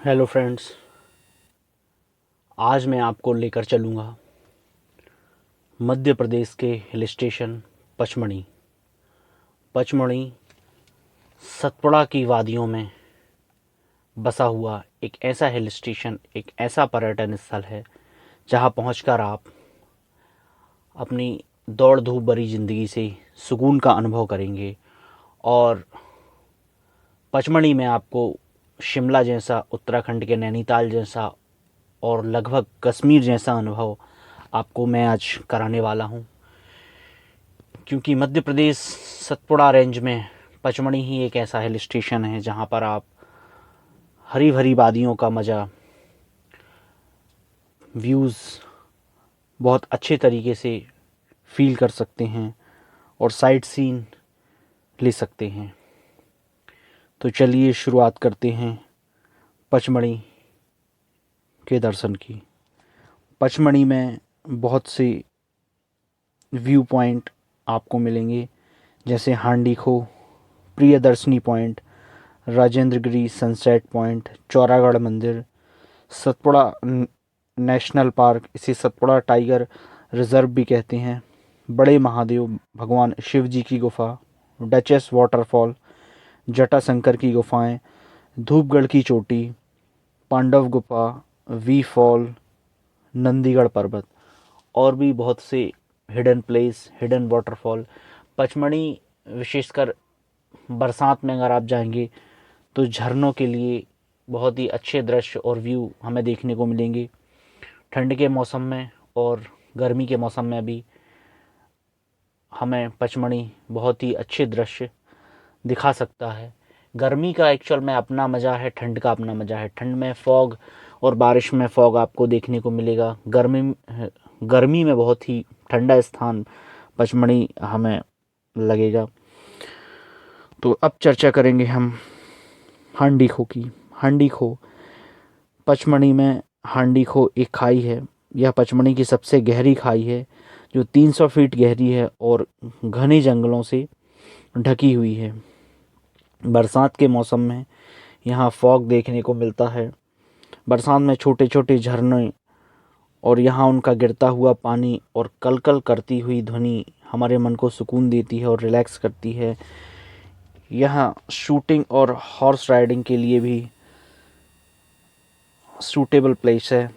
Hello friends, आज मैं आपको लेकर चलूँगा मध्य प्रदेश के हिल स्टेशन पचमढ़ी। पचमढ़ी सतपुड़ा की वादियों में बसा हुआ एक ऐसा हिल स्टेशन, एक ऐसा पर्यटन स्थल है जहां पहुंचकर आप अपनी दौड़ धूप भरी ज़िंदगी से सुकून का अनुभव करेंगे। और पचमढ़ी में आपको शिमला जैसा, उत्तराखंड के नैनीताल जैसा और लगभग कश्मीर जैसा अनुभव आपको मैं आज कराने वाला हूं, क्योंकि मध्य प्रदेश सतपुड़ा रेंज में पचमढ़ी ही एक ऐसा हिल स्टेशन है जहां पर आप हरी भरी वादियों का मज़ा, व्यूज़ बहुत अच्छे तरीके से फील कर सकते हैं और साइट सीन ले सकते हैं। तो चलिए शुरुआत करते हैं पचमढ़ी के दर्शन की। पचमढ़ी में बहुत से व्यू पॉइंट आपको मिलेंगे, जैसे Handi Khoh, Priyadarshini point, Rajendragiri sunset point, Chauragarh मंदिर, सतपुड़ा नेशनल पार्क, इसे सतपुड़ा टाइगर रिजर्व भी कहते हैं, बड़े महादेव भगवान शिव जी की गुफा, डचेस वाटरफॉल, जटाशंकर की गुफाएं, धूपगढ़ की चोटी, पांडव गुफा, वी फॉल, नंदीगढ़ पर्वत और भी बहुत से hidden place, hidden waterfall. Pachmarhi विशेषकर बरसात में अगर आप जाएंगे तो झरनों के लिए बहुत ही अच्छे दृश्य और व्यू हमें देखने को मिलेंगे। ठंड के मौसम में और गर्मी के मौसम में भी हमें पचमढ़ी बहुत ही अच्छे दृश्य दिखा सकता है। गर्मी का एक्चुअल में अपना मज़ा है, ठंड का अपना मज़ा है। ठंड में फॉग और बारिश में फॉग आपको देखने को मिलेगा। गर्मी में बहुत ही ठंडा स्थान पचमढ़ी हमें लगेगा। तो अब चर्चा करेंगे हम हांडी खो की। हांडी खो पचमढ़ी में, हांडी खो एक खाई है। यह पचमढ़ी की सबसे गहरी खाई है, जो 300 फीट गहरी है और घने जंगलों से ढकी हुई है। बरसात के मौसम में यहाँ फॉग देखने को मिलता है। बरसात में छोटे छोटे झरने और यहाँ उनका गिरता हुआ पानी और कलकल करती हुई ध्वनि हमारे मन को सुकून देती है और रिलैक्स करती है। यहाँ शूटिंग और हॉर्स राइडिंग के लिए भी सूटेबल प्लेस है।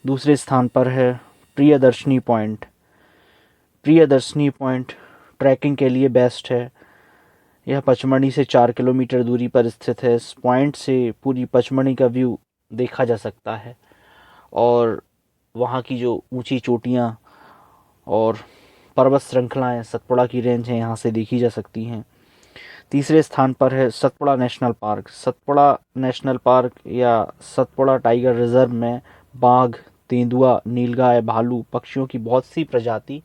दूसरे स्थान पर है Priyadarshini point. Priyadarshini point tracking के लिए बेस्ट है। यह पचमढ़ी से 4 किलोमीटर दूरी पर स्थित है। इस पॉइंट से पूरी पचमढ़ी का व्यू देखा जा सकता है और वहाँ की जो ऊंची चोटियाँ और पर्वत श्रृंखलाएँ सतपुड़ा की रेंज है, यहाँ से देखी जा सकती हैं। तीसरे स्थान पर है Satpura national park. Satpura national park या सतपुड़ा टाइगर रिजर्व में बाघ, तेंदुआ, नीलगाय, भालू, पक्षियों की बहुत सी प्रजाति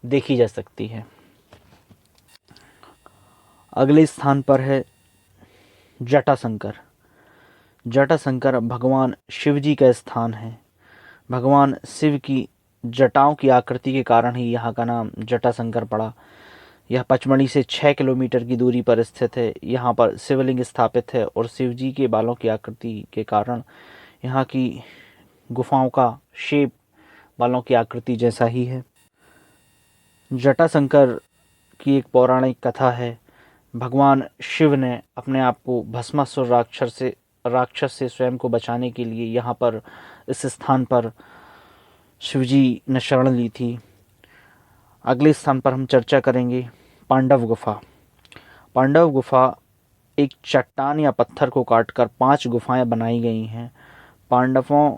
देखी जा सकती है। अगले स्थान पर है जटाशंकर। जटाशंकर भगवान शिव जी का स्थान है। भगवान शिव की जटाओं की आकृति के कारण ही यहाँ का नाम जटाशंकर पड़ा। यह पचमढ़ी से 6 किलोमीटर की दूरी पर स्थित है। यहाँ पर शिवलिंग स्थापित है और शिव जी के बालों की आकृति के कारण यहाँ की गुफाओं का शेप बालों की आकृति जैसा ही है। जटाशंकर की एक पौराणिक कथा है। भगवान शिव ने अपने आप को भस्मासुर राक्षस से स्वयं को बचाने के लिए यहाँ पर, इस स्थान पर शिवजी ने शरण ली थी। अगले स्थान पर हम चर्चा करेंगे पांडव गुफा। पांडव गुफा एक चट्टान या पत्थर को काटकर 5 गुफाएं बनाई गई हैं। पांडवों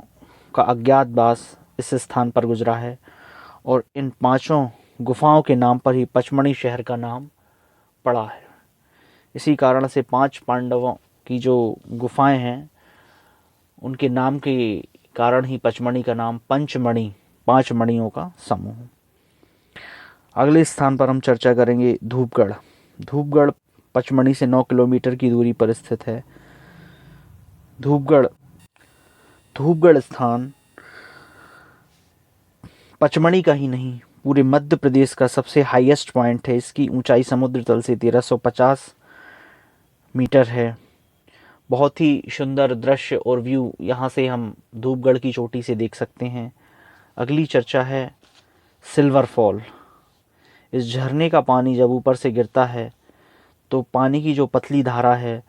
का अज्ञातवास इस स्थान पर गुजरा है और इन 5 गुफाओं के नाम पर ही पचमढ़ी शहर का नाम पड़ा है। इसी कारण से 5 पांडवों की जो गुफाएं हैं, उनके नाम के कारण ही पचमढ़ी का नाम पंचमढ़ी, 5 मणियों का समूह। अगले स्थान पर हम चर्चा करेंगे धूपगढ़। धूपगढ़ पचमढ़ी से 9 किलोमीटर की दूरी पर स्थित है। धूपगढ़ स्थान पचमढ़ी का ही नहीं, पूरे मध्य प्रदेश का सबसे हाईएस्ट पॉइंट है। इसकी ऊंचाई समुद्र तल से 1350 मीटर है। बहुत ही सुंदर दृश्य और व्यू यहाँ से हम धूपगढ़ की चोटी से देख सकते हैं। अगली चर्चा है सिल्वर फॉल। इस झरने का पानी जब ऊपर से गिरता है तो पानी की जो पतली धारा है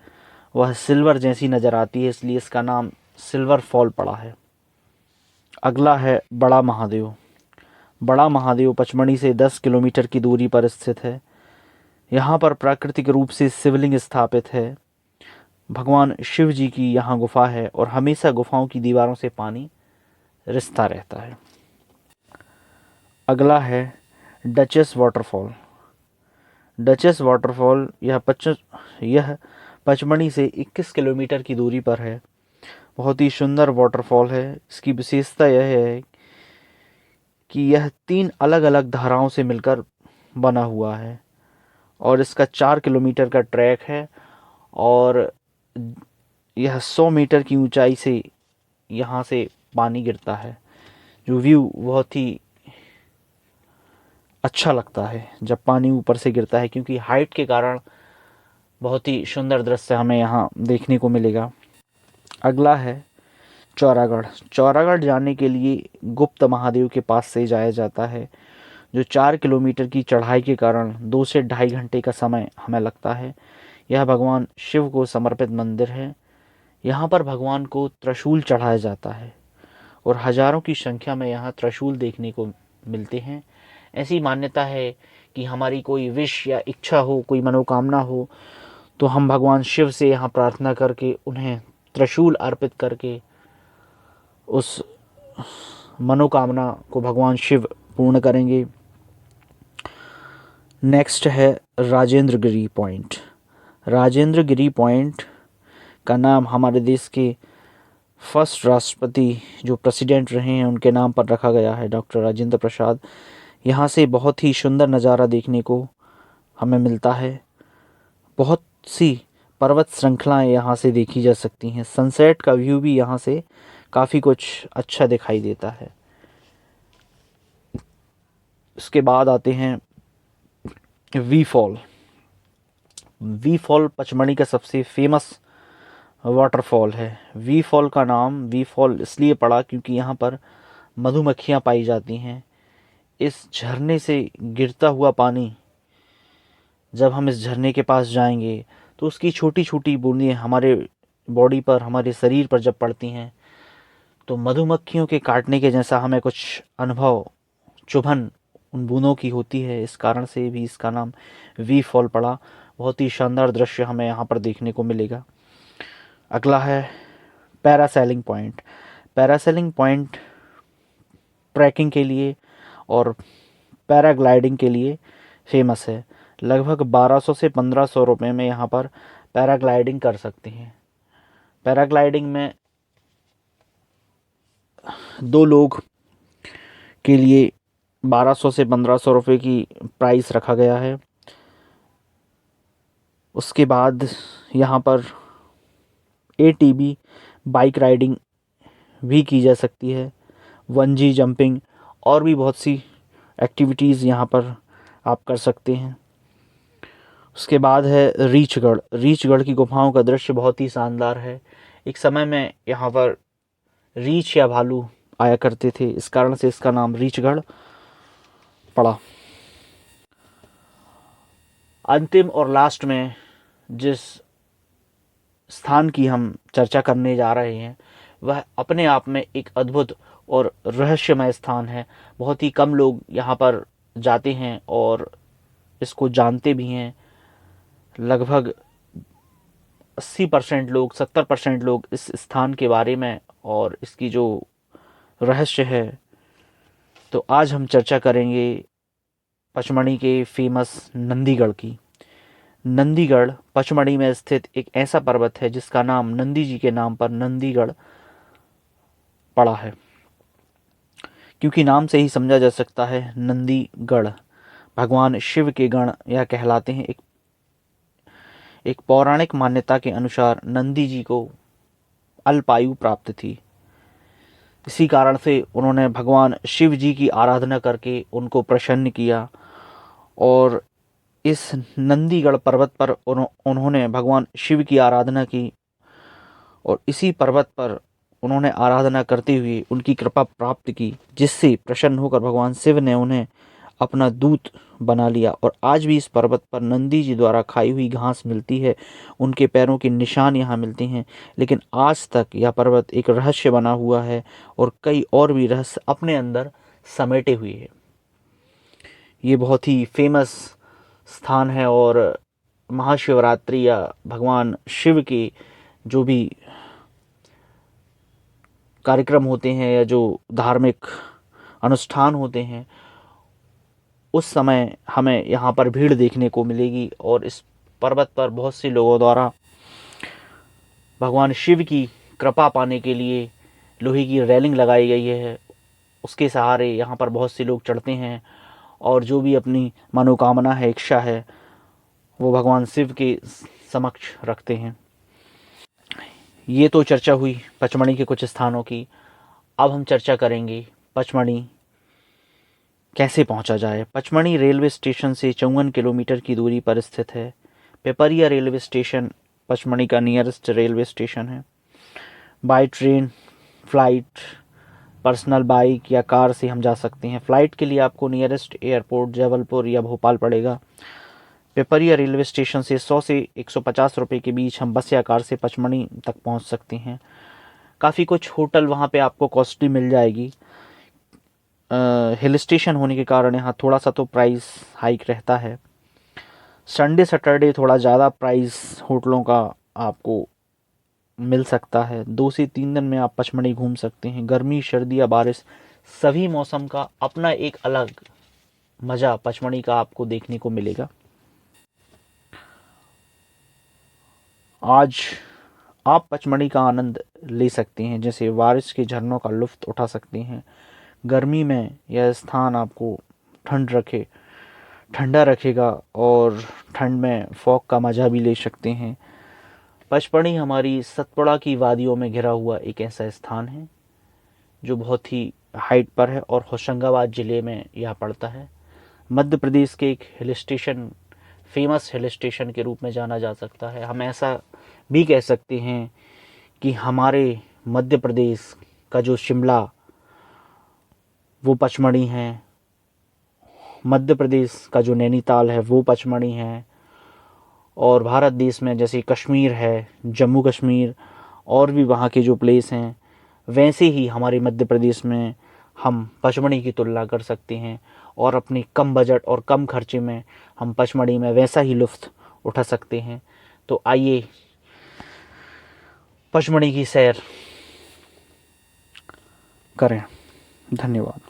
वह सिल्वर जैसी नज़र आती है, इसलिए इसका नाम सिल्वर फॉल पड़ा है। अगला है बड़ा महादेव। बड़ा महादेव पचमढ़ी से 10 किलोमीटर की दूरी पर स्थित है। यहाँ पर प्राकृतिक रूप से शिवलिंग स्थापित है। भगवान शिव जी की यहाँ गुफा है और हमेशा गुफाओं की दीवारों से पानी रिसता रहता है। अगला है डचेस वाटरफॉल। डचेस वाटरफॉल यह पचमढ़ी से 21 किलोमीटर की दूरी पर है। बहुत ही सुंदर वाटरफॉल है। इसकी विशेषता यह है कि यह 3 अलग अलग धाराओं से मिलकर बना हुआ है और इसका 4 किलोमीटर का ट्रैक है और यह 100 मीटर की ऊंचाई से यहाँ से पानी गिरता है। जो व्यू बहुत ही अच्छा लगता है जब पानी ऊपर से गिरता है, क्योंकि हाइट के कारण बहुत ही सुंदर दृश्य हमें यहाँ देखने को मिलेगा। अगला है चौरागढ़। चौरागढ़ जाने के लिए गुप्त महादेव के पास से जाया जाता है, जो 4 किलोमीटर की चढ़ाई के कारण 2 से ढाई घंटे का समय हमें लगता है। यह भगवान शिव को समर्पित मंदिर है। यहाँ पर भगवान को त्रिशूल चढ़ाया जाता है और हजारों की संख्या में यहाँ त्रिशूल देखने को मिलते हैं। ऐसी मान्यता है कि हमारी कोई विश या इच्छा हो, कोई मनोकामना हो, तो हम भगवान शिव से यहाँ प्रार्थना करके उन्हें त्रिशूल अर्पित करके उस मनोकामना को भगवान शिव पूर्ण करेंगे। नेक्स्ट है राजेंद्र गिरी पॉइंट। राजेंद्र गिरी पॉइंट का नाम हमारे देश के फर्स्ट राष्ट्रपति जो प्रेसिडेंट रहे हैं उनके नाम पर रखा गया है, डॉक्टर राजेंद्र प्रसाद। यहाँ से बहुत ही सुंदर नज़ारा देखने को हमें मिलता है। बहुत सी पर्वत श्रृंखलाएं यहाँ से देखी जा सकती हैं। सनसेट का व्यू भी यहाँ से काफ़ी कुछ अच्छा दिखाई देता है। इसके बाद आते हैं Bee Fall. Bee Fall Pachmarhi का सबसे फेमस वाटरफॉल है। वी फॉल का नाम वी फॉल इसलिए पड़ा क्योंकि यहाँ पर मधुमक्खियाँ पाई जाती हैं। इस झरने से गिरता हुआ पानी, जब हम इस झरने के पास जाएंगे तो उसकी छोटी छोटी बूंदें हमारे बॉडी पर, हमारे शरीर पर जब पड़ती हैं तो मधुमक्खियों के काटने के जैसा हमें कुछ अनुभव, चुभन उन बूंदों की होती है। इस कारण से भी इसका नाम वी फॉल पड़ा। बहुत ही शानदार दृश्य हमें यहाँ पर देखने को मिलेगा। अगला है parasailing point. Parasailing point tracking के लिए और पैराग्लाइडिंग के लिए फेमस है। लगभग 1200 से 1500 रुपये में यहाँ पर पैराग्लाइडिंग कर सकते हैं। पैराग्लाइडिंग में 2 लोग के लिए 1200 से 1500 रुपये की प्राइस रखा गया है। उसके बाद यहाँ पर ATV बाइक राइडिंग भी की जा सकती है, बंजी जंपिंग और भी बहुत सी एक्टिविटीज़ यहाँ पर आप कर सकते हैं। उसके बाद है रीछगढ़। रीछगढ़ की गुफाओं का दृश्य बहुत ही शानदार है। एक समय में यहाँ पर रीछ या भालू आया करते थे, इस कारण से इसका नाम रीछगढ़ पड़ा। अंतिम और लास्ट में जिस स्थान की हम चर्चा करने जा रहे हैं वह अपने आप में एक अद्भुत और रहस्यमय स्थान है। बहुत ही कम लोग यहाँ पर जाते हैं और इसको जानते भी हैं। लगभग 80% लोग, 70% लोग इस स्थान के बारे में और इसकी जो रहस्य है, तो आज हम चर्चा करेंगे पचमढ़ी के फेमस नंदीगढ़ की। नंदीगढ़ पचमढ़ी में स्थित एक ऐसा पर्वत है जिसका नाम नंदी जी के नाम पर नंदीगढ़ पड़ा है, क्योंकि नाम से ही समझा जा सकता है नंदीगढ़ भगवान शिव के गण यह कहलाते हैं। एक पौराणिक मान्यता के अनुसार नंदी जी को अल्पायु प्राप्त थी। इसी कारण से उन्होंने भगवान शिव जी की आराधना करके उनको प्रसन्न किया और इस नंदीगढ़ पर्वत पर उन्होंने भगवान शिव की आराधना की और इसी पर्वत पर उन्होंने आराधना करते हुए उनकी कृपा प्राप्त की, जिससे प्रसन्न होकर भगवान शिव ने उन्हें अपना दूत बना लिया। और आज भी इस पर्वत पर नंदी जी द्वारा खाई हुई घास मिलती है, उनके पैरों के निशान यहाँ मिलते हैं। लेकिन आज तक यह पर्वत एक रहस्य बना हुआ है और कई और भी रहस्य अपने अंदर समेटे हुए है। ये बहुत ही फेमस स्थान है और महाशिवरात्रि या भगवान शिव के जो भी कार्यक्रम होते हैं या जो धार्मिक अनुष्ठान होते हैं, उस समय हमें यहाँ पर भीड़ देखने को मिलेगी। और इस पर्वत पर बहुत से लोगों द्वारा भगवान शिव की कृपा पाने के लिए लोहे की रेलिंग लगाई गई है, उसके सहारे यहाँ पर बहुत से लोग चढ़ते हैं और जो भी अपनी मनोकामना है, इच्छा है, वो भगवान शिव के समक्ष रखते हैं। ये तो चर्चा हुई पचमढ़ी के कुछ स्थानों की। अब हम चर्चा करेंगे पचमढ़ी कैसे पहुंचा जाए। पचमढ़ी रेलवे स्टेशन से 54 किलोमीटर की दूरी पर स्थित है। पिपरिया रेलवे स्टेशन पचमढ़ी का नियरेस्ट रेलवे स्टेशन है। By train, flight, personal bike या कार से हम जा सकते हैं। फ़्लाइट के लिए आपको नियरेस्ट एयरपोर्ट जबलपुर या भोपाल पड़ेगा। पिपरिया रेलवे स्टेशन से 100 से 150 रुपये के बीच हम बस या कार से पचमढ़ी तक पहुंच सकते हैं। काफ़ी कुछ होटल वहाँ पे आपको कॉस्टली मिल जाएगी। हिल स्टेशन होने के कारण यहाँ थोड़ा सा तो प्राइस हाइक रहता है। संडे सैटरडे थोड़ा ज़्यादा प्राइस होटलों का आपको मिल सकता है। 2 से 3 दिन में आप पचमढ़ी घूम सकते हैं। गर्मी, सर्दी या बारिश, सभी मौसम का अपना एक अलग मज़ा पचमढ़ी का आपको देखने को मिलेगा। आज आप पचमढ़ी का आनंद ले सकते हैं, जैसे बारिश के झरनों का लुत्फ़ उठा सकते हैं। गर्मी में यह स्थान आपको ठंडा रखेगा और ठंड में फॉग का मज़ा भी ले सकते हैं। पचमढ़ी हमारी सतपुड़ा की वादियों में घिरा हुआ एक ऐसा स्थान है जो बहुत ही हाइट पर है और होशंगाबाद ज़िले में यह पड़ता है। मध्य प्रदेश के एक hill station, famous hill station के रूप में जाना जा सकता है। हम ऐसा भी कह सकते हैं कि हमारे मध्य प्रदेश का जो शिमला, वो पचमढ़ी है। मध्य प्रदेश का जो नैनीताल है, वो पचमढ़ी है। और भारत देश में जैसे कश्मीर है, जम्मू कश्मीर और भी वहाँ के जो प्लेस हैं, वैसे ही हमारे मध्य प्रदेश में हम पचमढ़ी की तुलना कर सकते हैं और अपने कम बजट और कम खर्चे में हम पचमढ़ी में वैसा ही लुत्फ़ उठा सकते हैं। तो आइए पचमढ़ी की सैर करें। धन्यवाद।